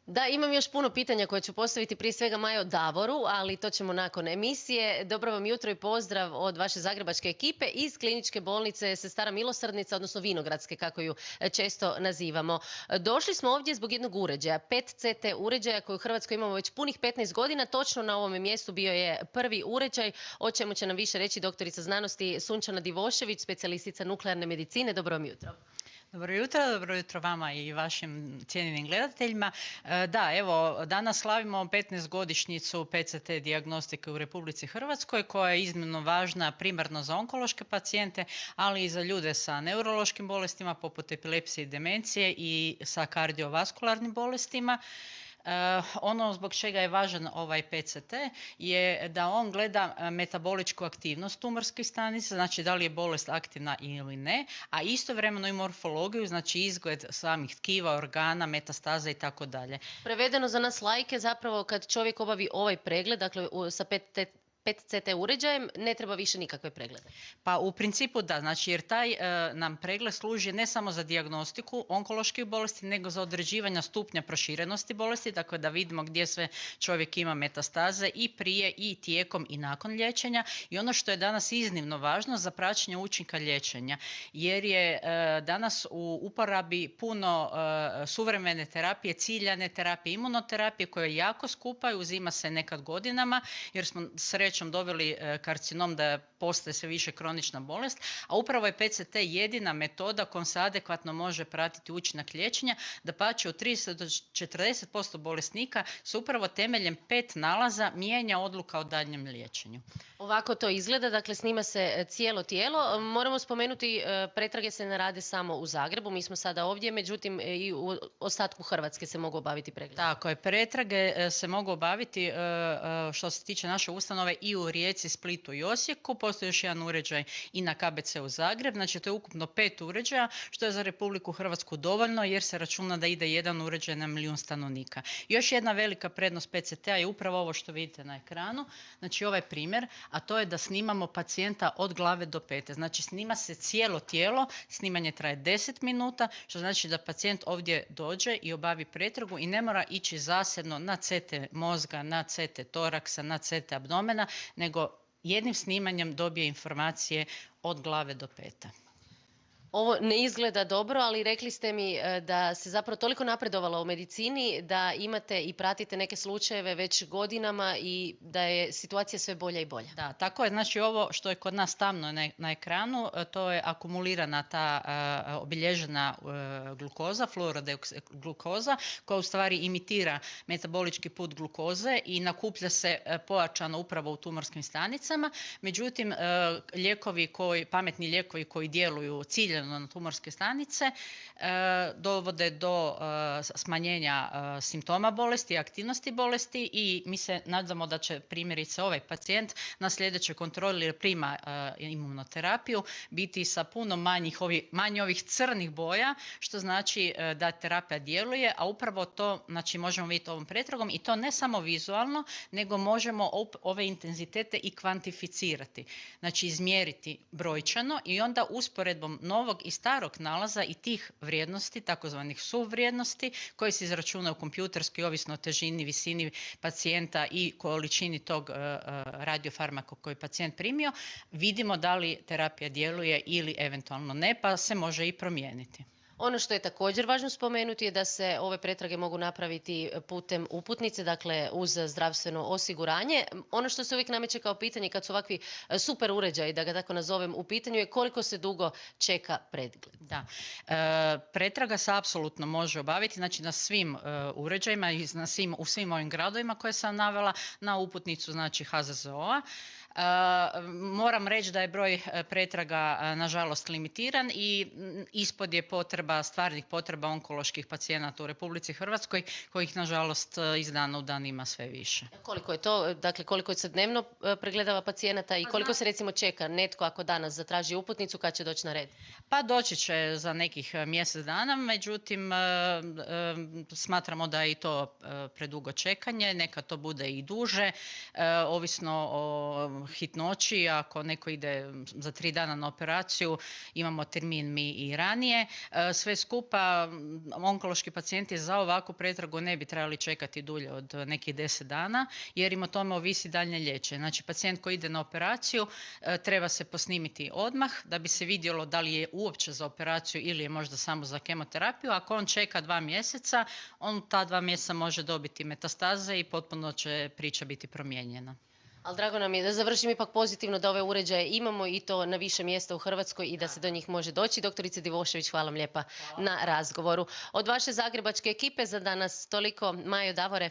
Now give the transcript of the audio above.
Da, imam još puno pitanja koje ću postaviti prije svega Majo Davoru, ali to ćemo nakon emisije. Dobro vam jutro i pozdrav od vaše zagrebačke ekipe iz kliničke bolnice Sestara Milosrdnica, odnosno Vinogradske, kako ju često nazivamo. Došli smo ovdje zbog jednog uređaja, PET-CT uređaja koji u Hrvatskoj imamo već punih 15 godina. Točno na ovome mjestu bio je prvi uređaj, o čemu će nam više reći doktorica znanosti Sunčana Divošević, specijalistica nuklearne medicine. Dobro vam jutro. Dobro jutro vama i vašim cijenjenim gledateljima. Da, evo, danas slavimo 15-godišnjicu PCT dijagnostike u Republici Hrvatskoj, koja je iznimno važna primarno za onkološke pacijente, ali i za ljude sa neurološkim bolestima poput epilepsije i demencije i sa kardiovaskularnim bolestima. Ono zbog čega je važan ovaj PCT je da on gleda metaboličku aktivnost tumorskih stanica, znači da li je bolest aktivna ili ne, a istovremeno i morfologiju, znači izgled samih tkiva, organa, metastaza i tako dalje. Prevedeno za nas lajke, zapravo kad čovjek obavi ovaj pregled, dakle sa PET-CT uređajem, ne treba više nikakve preglede. Pa u principu da, znači jer taj nam pregled služi ne samo za dijagnostiku onkoloških bolesti, nego za određivanje stupnja proširenosti bolesti, dakle da vidimo gdje sve čovjek ima metastaze i prije i tijekom i nakon liječenja. I ono što je danas iznimno važno za praćenje učinka liječenja, jer je danas u uporabi puno suvremene terapije, ciljane terapije, imunoterapije koja je jako skupa i uzima se nekad godinama, jer smo srećom dobili karcinom da postaje sve više kronična bolest, a upravo je PCT jedina metoda kojom se adekvatno može pratiti učinak liječenja, dapače u 30 do 40% bolesnika se upravo temeljem PET nalaza mijenja odluka o daljnjem liječenju. Ovako to izgleda, dakle snima se cijelo tijelo. Moramo spomenuti, pretrage se ne rade samo u Zagrebu, mi smo sada ovdje, međutim i u ostatku Hrvatske se mogu obaviti pregled. Tako je, pretrage se mogu obaviti što se tiče naše ustanove i u Rijeci, Splitu i Osijeku. Postoji još jedan uređaj i na KBC u Zagreb, znači to je ukupno 5 uređaja, što je za Republiku Hrvatsku dovoljno jer se računa da ide jedan uređaj na milijun stanovnika. Još jedna velika prednost PCT-a je upravo ovo što vidite na ekranu, znači ovaj primjer, a to je da snimamo pacijenta od glave do pete. Znači snima se cijelo tijelo, snimanje traje 10 minuta, što znači da pacijent ovdje dođe i obavi pretragu i ne mora ići zasebno na CT mozga, na CT toraksa, na CT abdomena, nego jednim snimanjem dobije informacije od glave do peta. Ovo ne izgleda dobro, ali rekli ste mi da se zapravo toliko napredovalo u medicini da imate i pratite neke slučajeve već godinama i da je situacija sve bolja i bolja. Da, tako je. Znači ovo što je kod nas tamno na ekranu, to je akumulirana ta obilježena glukoza, fluorodeglukoza, koja u stvari imitira metabolički put glukoze i nakuplja se pojačano upravo u tumorskim stanicama. Međutim, pametni lijekovi koji djeluju ciljano na tumorske stanice dovode do smanjenja simptoma bolesti, aktivnosti bolesti i mi se nadamo da će primjerice ovaj pacijent na sljedećoj kontroli jer prima imunoterapiju biti sa puno manje ovih crnih boja, što znači da terapija djeluje, a upravo to znači možemo vidjeti ovom pretragom i to ne samo vizualno, nego možemo ove intenzitete i kvantificirati, znači izmjeriti brojčano i onda usporedbom novog i starog nalaza i tih vrijednosti, takozvanih SUV vrijednosti, koje se izračunaju kompjuterski ovisno o težini, visini pacijenta i količini tog radiofarmaka koji je pacijent primio, vidimo da li terapija djeluje ili eventualno ne, pa se može i promijeniti. Ono što je također važno spomenuti je da se ove pretrage mogu napraviti putem uputnice, dakle uz zdravstveno osiguranje. Ono što se uvijek nameće kao pitanje kad su ovakvi super uređaji, da ga tako nazovem, u pitanju je koliko se dugo čeka pregled. Da, pretraga se apsolutno može obaviti, znači na svim uređajima i u svim ovim gradovima koje sam navela, na uputnicu znači HZZO-a. Moram reći da je broj pretraga nažalost limitiran i ispod je stvarnih potreba onkoloških pacijenata u Republici Hrvatskoj kojih nažalost iz dana u dan ima sve više. Koliko je to, dakle koliko se dnevno pregledava pacijenata i koliko se recimo čeka netko ako danas zatraži uputnicu kad će doći na red? Pa doći će za nekih mjesec dana, međutim smatramo da je i to predugo čekanje, neka to bude i duže, ovisno o hitnoći, ako neko ide za 3 dana na operaciju, imamo termin mi i ranije. Sve skupa, onkološki pacijenti za ovakvu pretragu ne bi trebali čekati dulje od nekih 10 dana, jer im o tome ovisi daljnje liječenje. Znači, pacijent koji ide na operaciju treba se posnimiti odmah da bi se vidjelo da li je uopće za operaciju ili je možda samo za kemoterapiju. Ako on čeka 2 mjeseca, on ta 2 mjeseca može dobiti metastaze i potpuno će priča biti promijenjena. Ali drago nam je da završim ipak pozitivno da ove uređaje imamo i to na više mjesta u Hrvatskoj i da se do njih može doći. Doktorice Divošević, hvala vam lijepa na razgovoru. Od vaše zagrebačke ekipe za danas toliko. Majo, Davore.